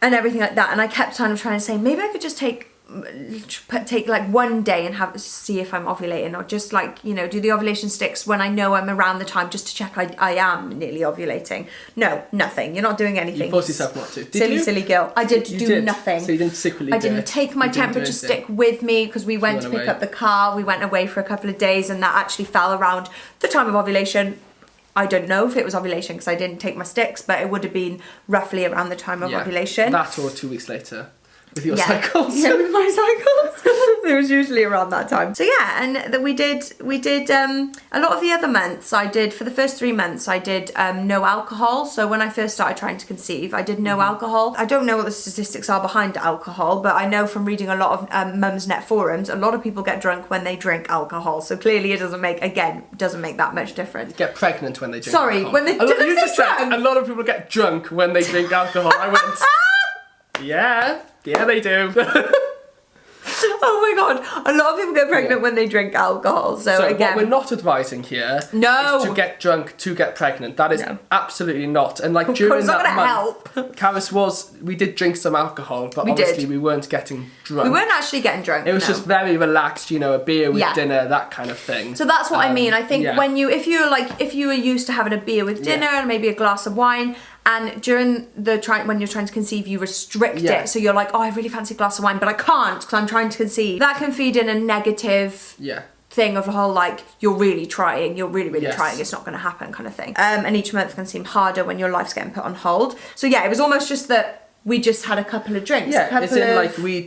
and everything like that. And I kept kind of trying to say, maybe I could just take like 1 day and see if I'm ovulating, or just like, you know, do the ovulation sticks when I know I'm around the time just to check I am nearly ovulating. No, nothing. You're not doing anything. You forced yourself not to. Silly girl. I did nothing. So you didn't secretly I didn't take my temperature stick with me because we went to pick up the car. We went away for a couple of days and that actually fell around the time of ovulation. I don't know if it was ovulation because I didn't take my sticks, but it would have been roughly around the time of ovulation. That or 2 weeks later. With your cycles. Yeah, with my cycles. It was usually around that time. So yeah, and we did a lot of the other months. I did, for the first 3 months, I did no alcohol. So when I first started trying to conceive, I did no alcohol. I don't know what the statistics are behind alcohol, but I know from reading a lot of Mum's Net forums, a lot of people get drunk when they drink alcohol. So clearly it doesn't make that much difference. Get pregnant when they drink alcohol. When they you just said a lot of people get drunk when they drink alcohol. I went, yeah, they do. Oh my god, a lot of people get pregnant when they drink alcohol. So again, what we're not advising here No. is to get drunk to get pregnant. That is absolutely not. And like during it's not that gonna month, Carys we did drink some alcohol, but obviously we weren't getting drunk. we weren't actually getting drunk. It was no. just very relaxed, you know, a beer with Yeah. dinner, that kind of thing. So that's what I mean. I think yeah. when if you were used to having a beer with dinner and maybe a glass of wine, and during when you're trying to conceive, you restrict it. So you're like, oh, I really fancy a glass of wine, but I can't because I'm trying to conceive. That can feed in a negative thing of the whole, like, you're really trying, trying, it's not going to happen kind of thing. And each month can seem harder when your life's getting put on hold. So yeah, it was almost just that we just had a couple of drinks. Yeah, it's in like we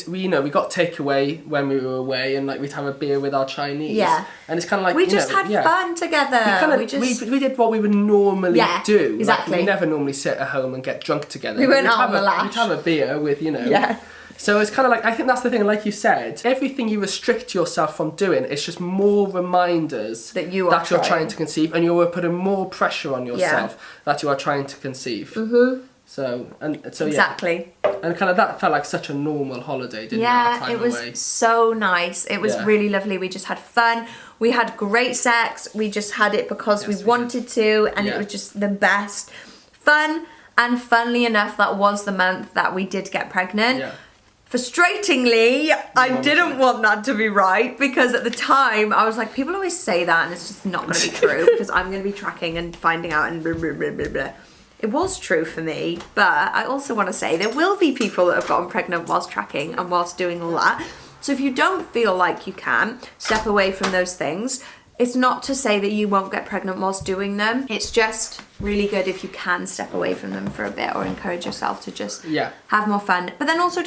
got takeaway when we were away, and like we'd have a beer with our Chinese. Yeah, and it's kind of like we just had fun together. We did what we would normally do. Exactly. Like, we never normally sit at home and get drunk together. We weren't on the lash. We'd have a beer with So it's kind of like, I think that's the thing, like you said, everything you restrict yourself from doing, it's just more reminders that you're trying to conceive, and you're putting more pressure on yourself that you are trying to conceive. So exactly. And kind of that felt like such a normal holiday, didn't it? Yeah, it was so nice. It was really lovely. We just had fun. We had great sex. We just had it because we wanted to, and it was just the best fun. And funnily enough, that was the month that we did get pregnant. Yeah. Frustratingly, I didn't want that to be right, because at the time I was like, people always say that and it's just not going to be true because I'm going to be tracking and finding out and blah, blah, blah, blah, blah. It was true for me, but I also want to say there will be people that have gotten pregnant whilst tracking and whilst doing all that. So if you don't feel like you can step away from those things, it's not to say that you won't get pregnant whilst doing them. It's just really good if you can step away from them for a bit, or encourage yourself to just have more fun. But then also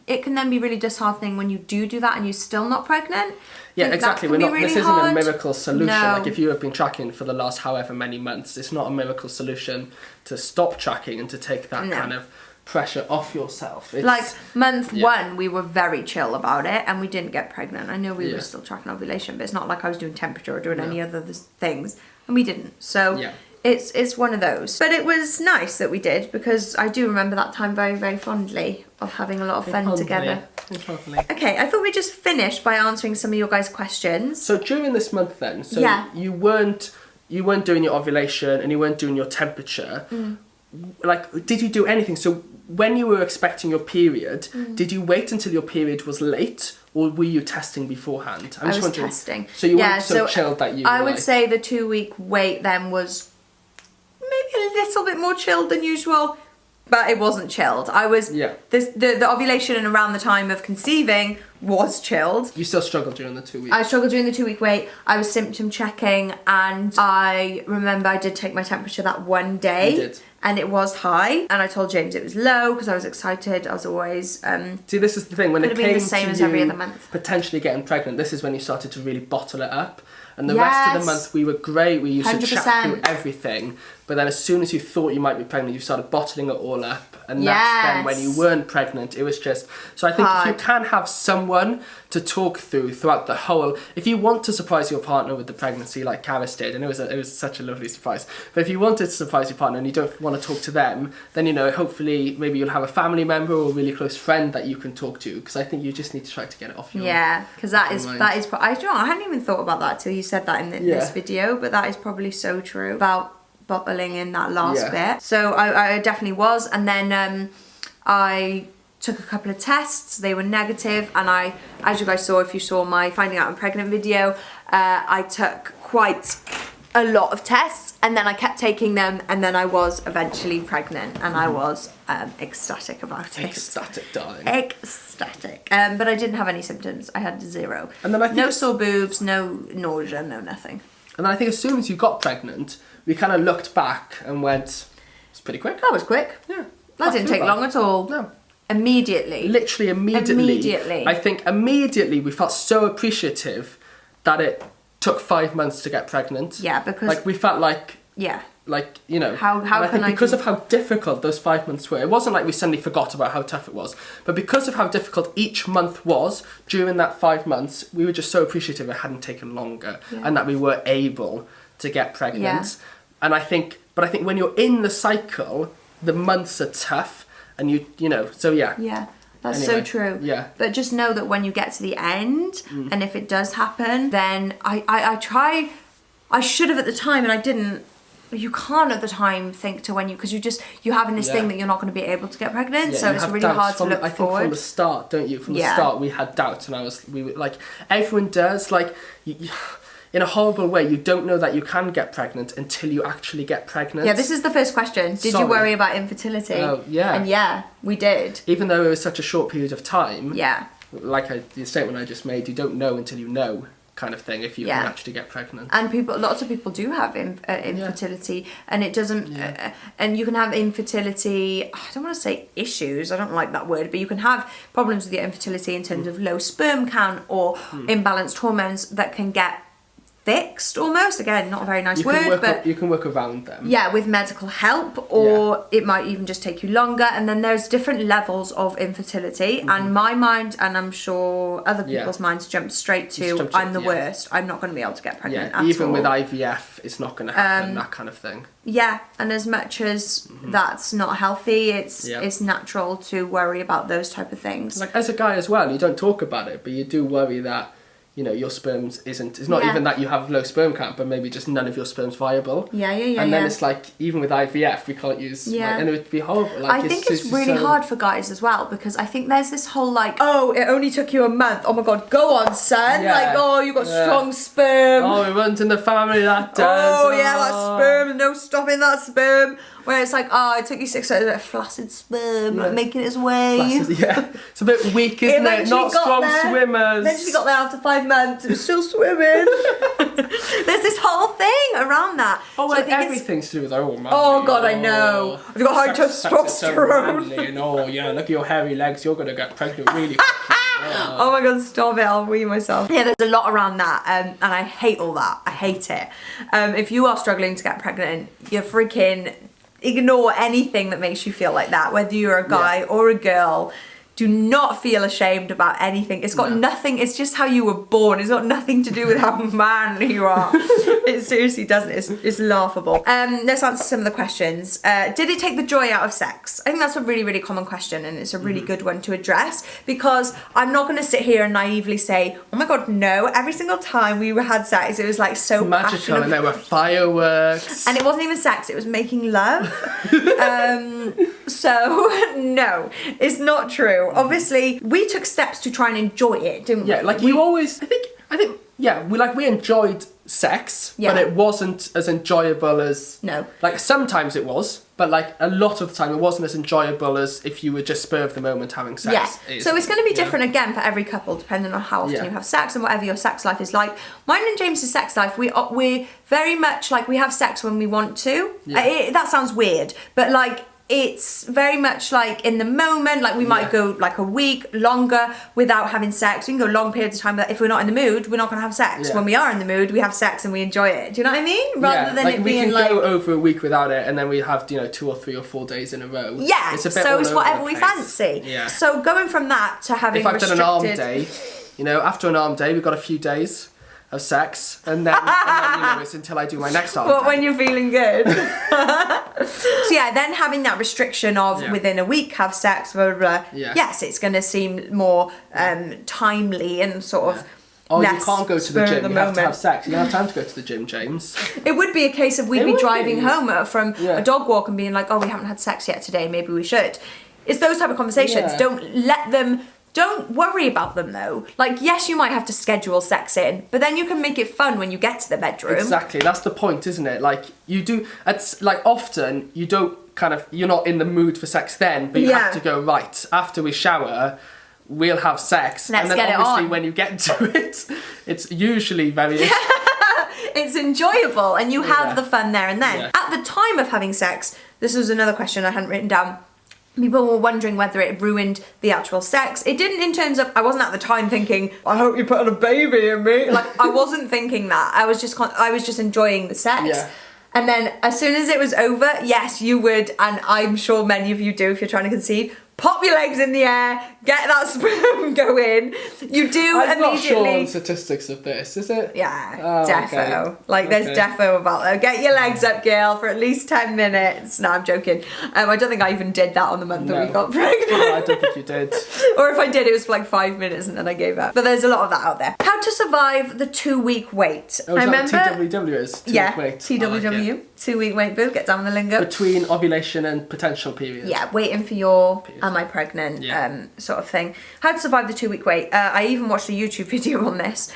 it can then be really disheartening when you do that and you're still not pregnant. Yeah, exactly. This isn't a miracle solution. No. Like, if you have been tracking for the last however many months, it's not a miracle solution to stop tracking and to take that kind of pressure off yourself. It's, like month 1, we were very chill about it and we didn't get pregnant. I know we were still tracking ovulation, but it's not like I was doing temperature or doing any other things, and we didn't. So it's one of those. But it was nice that we did, because I do remember that time very, very fondly, of having a lot of fun together. Okay, I thought we'd just finish by answering some of your guys' questions. So during this month then, you weren't doing your ovulation and you weren't doing your temperature. Like, did you do anything? So when you were expecting your period, did you wait until your period was late, or were you testing beforehand? I was testing. So you weren't so chilled that you I would say the 2-week wait then was maybe a little bit more chilled than usual, but it wasn't chilled. I was the ovulation and around the time of conceiving was chilled. You still struggled during the 2 weeks? I struggled during the 2-week wait. I was symptom checking, and I remember I did take my temperature that one day. You did. And it was high, and I told James it was low because I was excited. I was always see, this is the thing, when it came the same to as you every other month. Potentially getting pregnant, this is when you started to really bottle it up. And the rest of the month we were great. We used 100%. To chat through everything. But then as soon as you thought you might be pregnant, you started bottling it all up. And that's then when you weren't pregnant. It was just... So I think if you can have someone to talk throughout the whole... If you want to surprise your partner with the pregnancy like Carys did, and it was such a lovely surprise. But if you wanted to surprise your partner and you don't want to talk to them, then, you know, hopefully maybe you'll have a family member or a really close friend that you can talk to. Because I think you just need to try to get it off your mind. Yeah, because that is... I hadn't even thought about that till you said that in this video, but that is probably so true about bottling in that last bit. So I definitely was, and then I took a couple of tests. They were negative, and I, as you guys saw, if you saw my finding out I'm pregnant video, I took quite a lot of tests, and then I kept taking them, and then I was eventually pregnant, and I was ecstatic about it. Ecstatic, darling. Ecstatic. But I didn't have any symptoms. I had 0. And then I think no sore boobs, no nausea, no nothing. And then I think as soon as you got pregnant, we kind of looked back and went, it's pretty quick. That was quick. Yeah. That didn't take long at all. No. Immediately. Literally immediately. I think immediately we felt so appreciative that it took 5 months to get pregnant. Yeah, because... Like, we felt like... Yeah. Like, you know... How I think because of how difficult those 5 months were, it wasn't like we suddenly forgot about how tough it was, but because of how difficult each month was during that 5 months, we were just so appreciative it hadn't taken longer and that we were able to get pregnant. Yeah. And I think when you're in the cycle, the months are tough, and you know, so yeah. Yeah. That's anyway, so true. Yeah. But just know that when you get to the end, and if it does happen, then I should have at the time, and I didn't. You can't at the time think to when because you're having this thing that you're not going to be able to get pregnant, so it's really hard to look forward. I think from the start, don't you? From the start, we had doubts, and we were like, everyone does, like, in a horrible way, you don't know that you can get pregnant until you actually get pregnant. Yeah, this is the first question. Did you worry about infertility? Oh, yeah. And yeah, we did. Even though it was such a short period of time. Yeah. Like the statement I just made, you don't know until you know. Kind of thing, if you can actually get pregnant. And lots of people do have infertility, and it doesn't and you can have infertility, I don't want to say issues, I don't like that word, but you can have problems with your infertility in terms of low sperm count or imbalanced hormones that can get fixed almost. Again, not a very nice word, but you can work around them. Yeah, with medical help, or it might even just take you longer. And then there's different levels of infertility. And my mind, and I'm sure other people's minds, jump straight to I'm the worst. I'm not going to be able to get pregnant at all. Even with IVF, it's not going to happen. That kind of thing. Yeah, and as much as that's not healthy, it's natural to worry about those type of things. Like as a guy as well, you don't talk about it, but you do worry that, you know, your sperms it's not even that you have low sperm count, but maybe just none of your sperm's viable. Yeah. And then it's like, even with IVF, we can't use, and it would be horrible. Like, I think it's really hard for guys as well, because I think there's this whole like, oh, it only took you a month. Oh my God, go on, son. Yeah. Like, oh, you got strong sperm. Oh, it runs in the family, that does. Oh, yeah, that sperm, no stopping that sperm. Where it's like, oh, it took you 6 hours, flaccid sperm, making its way. It's a bit weak, isn't it? Not strong swimmers. Eventually got there after 5 months, it was still swimming. There's this whole thing around that. Oh, well, everything's to do with man. Oh, God, I know. Have you got high testosterone? And oh, yeah, look at your hairy legs, you're going to get pregnant really quickly. Oh my God, stop it, I'll wee myself. Yeah, there's a lot around that, and I hate all that. I hate it. If you are struggling to get pregnant, you're freaking... ignore anything that makes you feel like that, whether you're a guy or a girl. Do not feel ashamed about anything. It's got nothing, it's just how you were born. It's got nothing to do with how manly you are. It seriously doesn't. It's laughable. Let's answer some of the questions. Did it take the joy out of sex? I think that's a really, really common question, and it's a really good one to address, because I'm not going to sit here and naively say, oh my God, no, every single time we had sex, it was like so magical, and there were fireworks. And it wasn't even sex, it was making love. So, no, it's not true. Obviously, we took steps to try and enjoy it, didn't we? Yeah, like you always, I think, yeah, we enjoyed sex, but it wasn't as enjoyable as... No. Like, sometimes it was, but like a lot of the time it wasn't as enjoyable as if you were just spur of the moment having sex. Yeah, so it's going to be different again for every couple, depending on how often you have sex and whatever your sex life is like. Mine and James's sex life, we're very much like, we have sex when we want to. That sounds weird, but like... it's very much like in the moment, like we might go like a week longer without having sex. We can go long periods of time, but if we're not in the mood, we're not going to have sex. When we are in the mood, we have sex and we enjoy it. Do you know what I mean? Rather than like it being we can go over a week without it, and then we have 2 or 3 or 4 days in a row. Yeah, it's a bit so it's whatever we fancy. Yeah. So going from that to having if I've done an arm day, after an arm day, we've got a few days of sex, and then it's until I do my next arm. But when you're feeling good. So yeah, then having that restriction of within a week have sex, blah, blah, blah. Yes, it's going to seem more timely and sort of. Oh, you can't go to the gym, you have to have sex. You don't have time to go to the gym, James. It would be a case of we'd be driving home from a dog walk and being like, oh, we haven't had sex yet today, maybe we should. It's those type of conversations. Don't worry about them though. Like, yes, you might have to schedule sex in, but then you can make it fun when you get to the bedroom. Exactly, that's the point, isn't it? Like, you do, it's like often you don't you're not in the mood for sex then, but you have to go, right, after we shower, we'll have sex. Let's and then get obviously it on. when you get to it, it's usually very... It's enjoyable and you have the fun there and then. At the time of having sex, this was another question I hadn't written down. People were wondering whether it ruined the actual sex. It didn't in terms of, I wasn't at the time thinking, I hope you put a baby in me. Like, I wasn't thinking that. I was just enjoying the sex. Yeah. And then as soon as it was over, yes, you would, and I'm sure many of you do if you're trying to conceive, pop your legs in the air, get that sperm going. You do I'm not sure immediately. on statistics of this, is it? Yeah, Oh, defo. okay. Like, there's Okay. defo about that. Get your legs up, girl, for at least 10 minutes. No, I'm joking. I don't think I even did that on the month that we got pregnant. No, I don't think you did. Or if I did, it was for like 5 minutes and then I gave up. But there's a lot of that out there. How to survive the 2-week wait. Oh, I is remember. that what TWW is? Yeah, Wait. TWW. 2-week wait, boo. Get down with the lingo. Between ovulation and potential period. Yeah, waiting for your Period. am I pregnant Yeah. sort of thing. How to survive the 2-week wait. I even watched a YouTube video on this.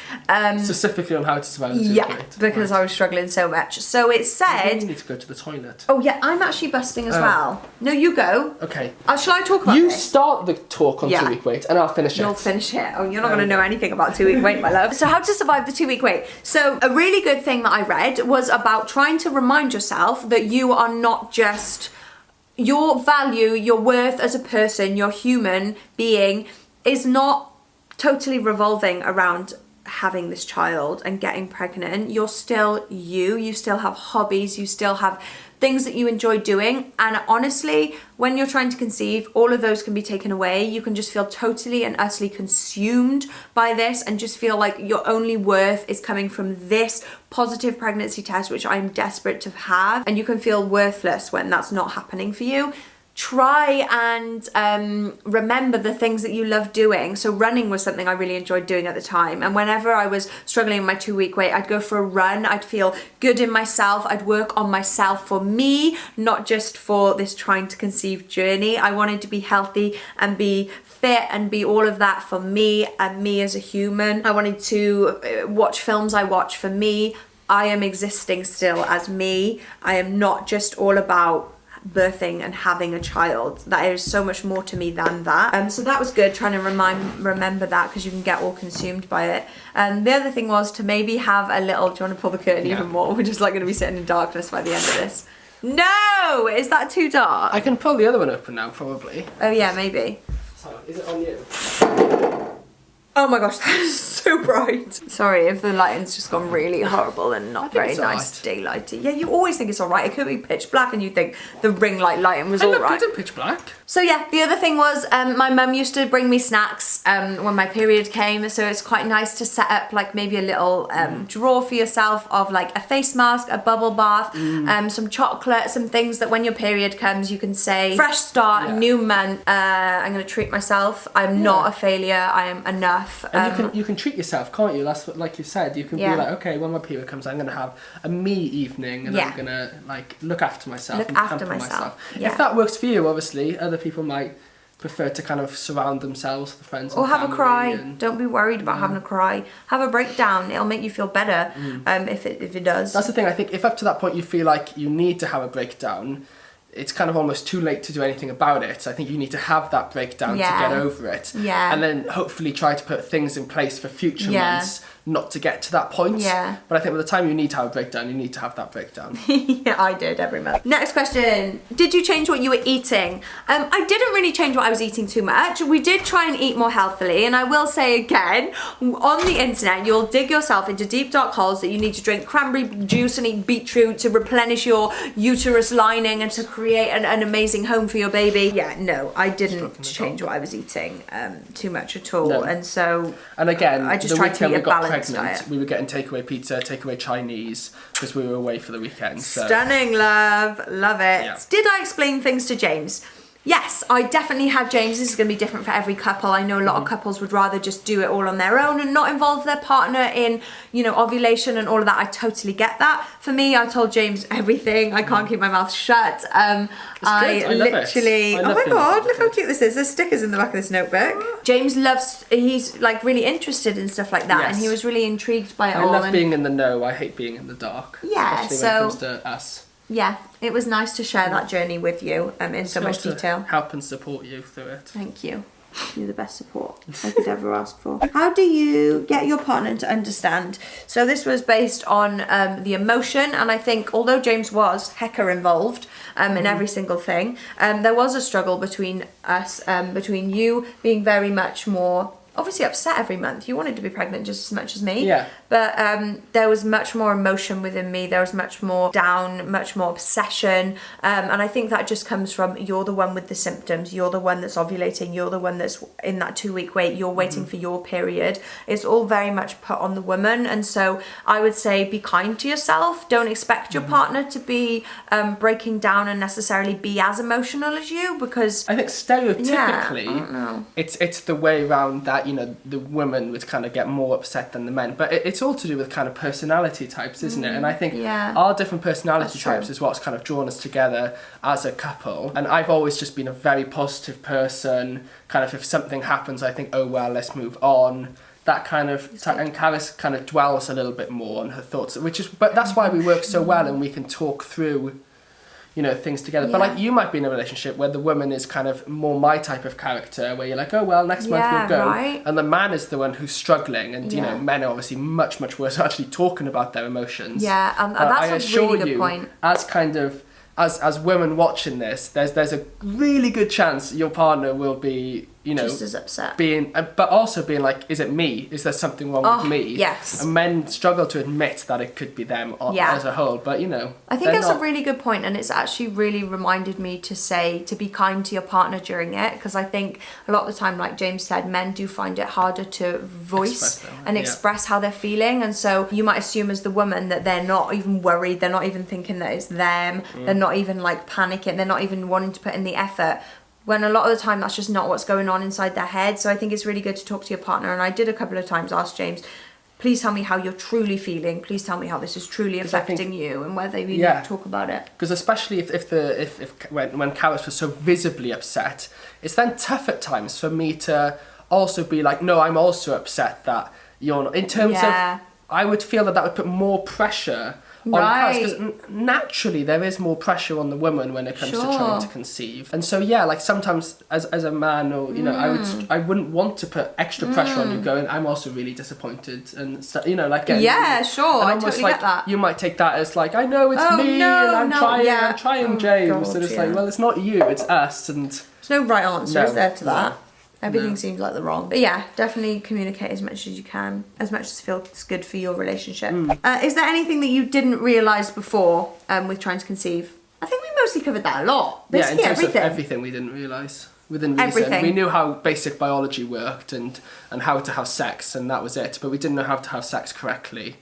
Specifically on how to survive the 2-week Yeah, wait. because I was struggling so much. So it You said, need to go to the toilet. oh yeah, I'm actually busting as Oh. well. No, you go. Okay. Shall I talk about You this? start the talk on Yeah. 2-week wait and I'll finish it. You'll finish it. Oh, you're not going to know anything about 2-week wait, my love. So how to survive the 2-week wait. So a really good thing that I read was about trying to remind yourself that you are not just your value, your worth as a person, your human being is not totally revolving around having this child and getting pregnant. You're still you still have hobbies, you still have things that you enjoy doing, and honestly, when you're trying to conceive, all of those can be taken away. You can just feel totally and utterly consumed by this and just feel like your only worth is coming from this positive pregnancy test, which I'm desperate to have, and you can feel worthless when that's not happening for you. Try and remember the things that you love doing. So running was something I really enjoyed doing at the time, and whenever I was struggling with my 2-week wait, I'd go for a run. I'd feel good in myself. I'd work on myself for me, not just for this trying to conceive journey. I wanted to be healthy and be fit and be all of that for me and me as a human. I wanted to watch films I watch for me. I am existing still as me. I am not just all about birthing and having a child. That is so much more to me than that. So that was good, trying to remember that, because you can get all consumed by it. The other thing was to maybe have a little, do you want to pull the curtain even more? We're just like going to be sitting in darkness by the end of this. No! Is that too dark? I can pull the other one open now, probably. Oh yeah, maybe. So, is it on you? Oh my gosh, that is so bright. Sorry if the lighting's just gone really horrible and not very it's nice daylighty. Yeah, you always think it's alright. It could be pitch black and you think the ring light lighting was I look alright. good in pitch black. So yeah, the other thing was my mum used to bring me snacks when my period came, so it's quite nice to set up like maybe a little drawer for yourself of like a face mask, a bubble bath, some chocolate, some things that when your period comes you can say, fresh start, new month, I'm going to treat myself, I'm not a failure, I am enough. And you can treat yourself, can't you? That's what, like you said, you can be like, okay, when my period comes, I'm gonna have a me evening, and I'm gonna like look after myself, and pamper myself. Yeah. If that works for you, obviously, other people might prefer to kind of surround themselves with friends or and have a family cry. and Don't be worried about having a cry. Have a breakdown. It'll make you feel better if it does. That's the thing. I think if up to that point you feel like you need to have a breakdown, it's kind of almost too late to do anything about it. I think you need to have that breakdown to get over it. Yeah. And then hopefully try to put things in place for future months not to get to that point. Yeah. But I think by the time you need to have a breakdown, you need to have that breakdown. Yeah, I did every month. Next question. Did you change what you were eating? I didn't really change what I was eating too much. We did try and eat more healthily, and I will say again, on the internet, you'll dig yourself into deep dark holes that you need to drink cranberry juice and eat beetroot to replenish your uterus lining and to create an amazing home for your baby. Yeah, no, I didn't change what I was eating too much at all. No. And so And again, I just the tried to weekend eat we a got balanced pregnant, diet. we were getting takeaway pizza, takeaway Chinese, because we were away for the weekend. So. Stunning, love it. Yeah. Did I explain things to James? Yes, I definitely had James. This is going to be different for every couple. I know a lot of couples would rather just do it all on their own and not involve their partner in, you know, ovulation and all of that. I totally get that. For me, I told James everything. I can't keep my mouth shut. I love literally. it. I Oh love my being god! able to Look how do. cute this is. There's stickers in the back of this notebook. James loves. He's like really interested in stuff like that, and he Yes. was really intrigued by it I all. love and being in the know. I hate being in the dark. Yeah, especially so- when it comes to us. yeah, it was nice to share that journey with you in so much To detail. help and support you through it. Thank you. You're the best support I could ever ask for. How do you get your partner to understand? So this was based on the emotion, and I think although James was hecka involved in every single thing, there was a struggle between us, between you being very much more obviously upset every month. You wanted to be pregnant just as much as me. Yeah. But there was much more emotion within me. There was much more down, much more obsession. And I think that just comes from, you're the one with the symptoms. You're the one that's ovulating. You're the one that's in that 2-week wait. You're waiting for your period. It's all very much put on the woman. And so I would say, be kind to yourself. Don't expect your partner to be breaking down and necessarily be as emotional as you, because I think stereotypically, it's the way around that, you know, the women would kind of get more upset than the men. But it's all to do with kind of personality types, isn't it? And I think our different personality types is what's kind of drawn us together as a couple. And I've always just been a very positive person. Kind of, if something happens, I think, oh well, let's move on. That kind of, and Carys kind of dwells a little bit more on her thoughts, but that's why we work so well, and we can talk through, you know, things together. But like, you might be in a relationship where the woman is kind of more my type of character, where you're like, oh well, next month we'll go, and the man is the one who's struggling. And you know, men are obviously much worse at actually talking about their emotions. And that's a really good point. As kind of as women watching this, there's a really good chance your partner will be, you know, just as upset, but also being like, is it me? Is there something wrong with me? Yes. And men struggle to admit that it could be them as a whole, but you know, I think that's a really good point, and it's actually really reminded me to say to be kind to your partner during it, because I think a lot of the time, like James said, men do find it harder to voice express how they're feeling, and so you might assume as the woman that they're not even worried, they're not even thinking that it's them, they're not even like panicking, they're not even wanting to put in the effort, when a lot of the time that's just not what's going on inside their head. So I think it's really good to talk to your partner, and I did a couple of times ask James, please tell me how you're truly feeling, please tell me how this is truly affecting you, and whether you need to talk about it. Because especially when Carys was so visibly upset, it's then tough at times for me to also be like, no, I'm also upset that you're not, in terms of, I would feel that would put more pressure on Carys, because naturally there is more pressure on the woman when it comes to trying to conceive. And so like sometimes as a man, or you know, I wouldn't want to put extra pressure on you, going, I'm also really disappointed, and you know, like getting I totally like, get that. You might take that as like, I know it's me, and I'm trying James, and it's like, well, it's not you, it's us. And there's no right answer, is there, to that? Everything seems like the wrong. But yeah, definitely communicate as much as you can, as much as feels good for your relationship. Is there anything that you didn't realise before with trying to conceive? I think we mostly covered that a lot. Basically, in terms of everything we didn't realise. Within reason. Everything. We knew how basic biology worked and how to have sex, and that was it. But we didn't know how to have sex correctly.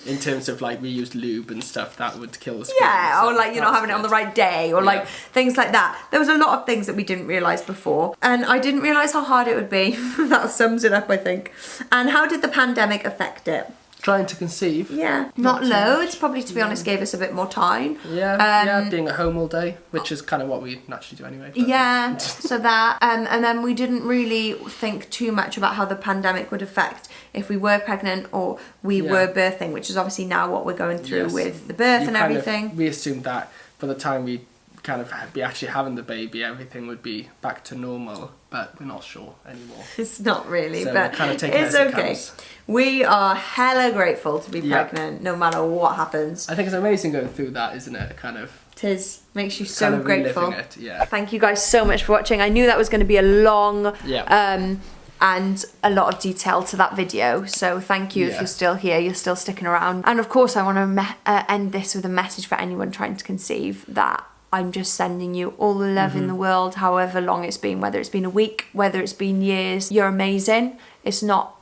In terms of like, we used lube and stuff that would kill the sperm. Or like, you're not having it on the right day, or like things like that. There was a lot of things that we didn't realise before, and I didn't realise how hard it would be. That sums it up, I think. And how did the pandemic affect it? Trying to conceive. Not loads. Probably, to be honest, gave us a bit more time. Being at home all day, which is kind of what we naturally do anyway. But. So that, and then we didn't really think too much about how the pandemic would affect if we were pregnant or we were birthing, which is obviously now what we're going through with the birth and everything. We assumed that by the time we kind of be actually having the baby, everything would be back to normal, but we're not sure anymore. It's not really, so but kind of it's okay. We are hella grateful to be pregnant, no matter what happens. I think it's amazing going through that, isn't it? Kind of. It is. Makes you so grateful. It, Thank you guys so much for watching. I knew that was going to be a long and a lot of detail to that video, so thank you if you're still here, you're still sticking around. And of course I want to end this with a message for anyone trying to conceive, that I'm just sending you all the love in the world, however long it's been, whether it's been a week, whether it's been years. You're amazing. It's not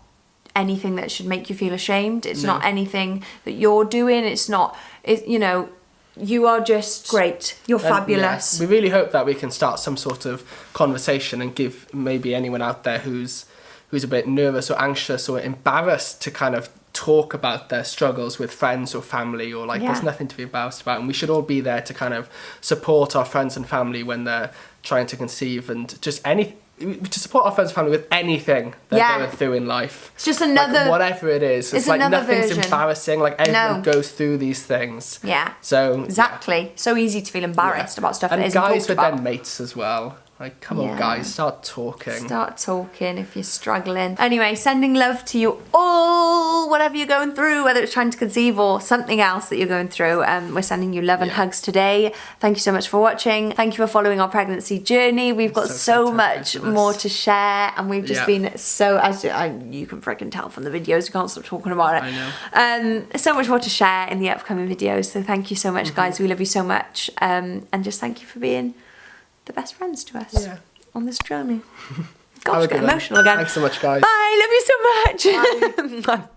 anything that should make you feel ashamed. It's not anything that you're doing. It's not, you know, you are just great. You're fabulous. We really hope that we can start some sort of conversation and give maybe anyone out there who's a bit nervous or anxious or embarrassed to kind of talk about their struggles with friends or family, or like there's nothing to be embarrassed about, and we should all be there to kind of support our friends and family when they're trying to conceive, and just to support our friends and family with anything they're going through in life. It's just another, like, whatever it is. It's like nothing's version. Embarrassing. Like everyone goes through these things. Yeah. So exactly. So easy to feel embarrassed about stuff that isn't talked about. And guys with their mates as well. Like, come on, guys, start talking. Start talking if you're struggling. Anyway, sending love to you all, whatever you're going through, whether it's trying to conceive or something else that you're going through. We're sending you love and hugs today. Thank you so much for watching. Thank you for following our pregnancy journey. We've got so much more to share, and we've just been so, as you can freaking tell from the videos, we can't stop talking about it. I know. So much more to share in the upcoming videos. So thank you so much, guys. We love you so much. And just thank you for being the best friends to us on this journey. Gosh, get emotional again. Thanks so much, guys. Bye, love you so much. Bye.